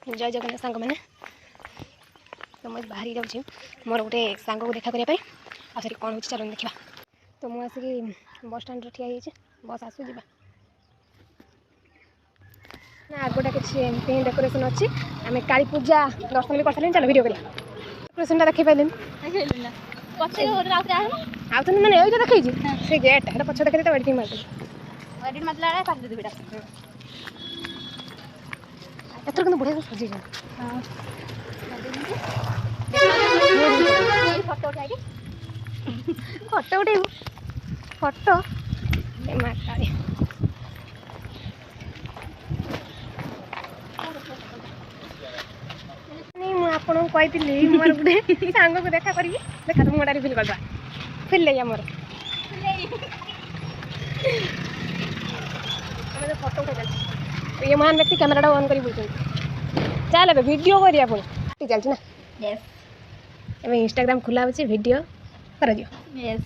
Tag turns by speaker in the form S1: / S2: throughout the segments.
S1: जय जगन्नाथ सांग मैंने तो मुझे बाहरी जाऊँ मोर गोटे सांग को देखा करने आ सर कौन हो चलो देखा तो मुझे आसिक बस स्टाण्ड ठिया बस आसू जा ना आगटा कि डेकोरेशन अच्छी आम काली पूजा दर्शन भी कर सारे चलो भिडियो करिया डेकोरेशन देखी पारे आउ तो मैंने ये देखी से गेट है पछ देखते तो एडिटिंग मार एथर कि बढ़िया सजे फटो उठे फटो आपको कही मोर गोटे सांग को देखा करी देखा तो मुझे फिल करदा फिल ले मोर फटो उठे ये महान व्यक्ति कैमेरा ऑन कर चल वीडियो करिया पुणी चलती ना
S2: यस
S1: एवं इंस्टाग्राम खुला होची वीडियो कर दियो
S2: यस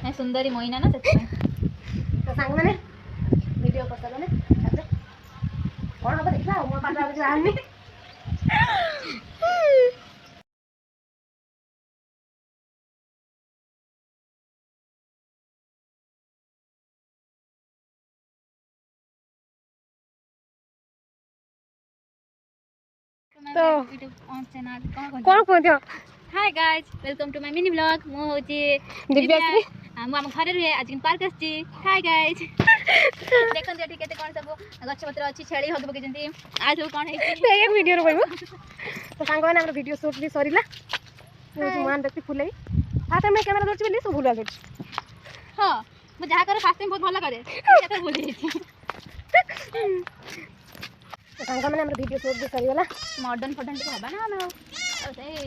S2: मैं सुंदरी मोइना ना से
S1: तो सांग माने वीडियो करता माने कौन अब देखला मो पाटा जानी
S2: तो यूट्यूब ऑन चैनल
S1: कौन कहते
S2: hi guys welcome to my mini blog मो होची
S1: दिव्याश्री
S2: हम हम घर रे आज पार्क आछि हाय गाइस देखन एठी केते कोन सब गछ पत्र अछि छेड़ी हग बके जंती आज सब कोन हेछि
S1: एक वीडियो रो कहबो तो सांग माने हमर वीडियो शूट भी सरीला मुझे मान देखती फुलै हाथ में कैमरा धरछि बोली सब भूल गेल
S2: हां मु जहा करे फास्ट टाइम बहुत भलो करे केते भूल गेछि
S1: तो सांग माने हमर वीडियो शूट भी सरीला
S2: मॉडर्न फॉडर्न के हबा ना हम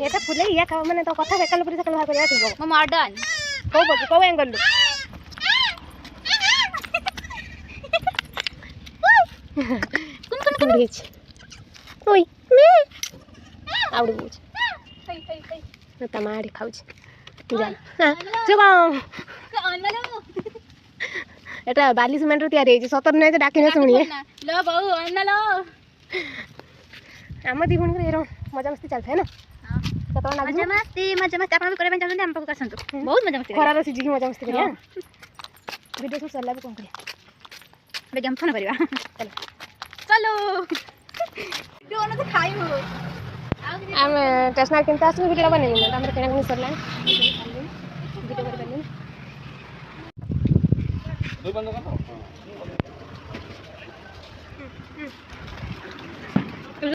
S1: ये तो फुलै या का माने तो कथा सेकंड पर सेकंड भाग करिया ठीक हो
S2: मो मॉडर्न
S1: को बोल को एंगल कुन गेछ ओई मे आउड गेछ ना टमाटर खाउछ जा जो
S2: अन्नलो
S1: एटा 42 मिनिट तैयार हेछि 17 नै डाकिने सुनिए
S2: लो बहु अन्नलो
S1: हम दी भूण रे मजा मस्ती चलता है ना तो तो
S2: मजा मस्ती आपन करे चाहते हम पाक करसंतु बहुत मजा मस्ती
S1: खरा रो सिजी मजा मस्ती करिया वीडियो सब चलला भी कोन करिया
S2: बे गेम फोन करबा चलो दोनो तो खाई हो
S1: हम टेस्टनर किनता आसु वीडियो बने ना हमरे केना कोन सरला वीडियो कर बने दो बंद कर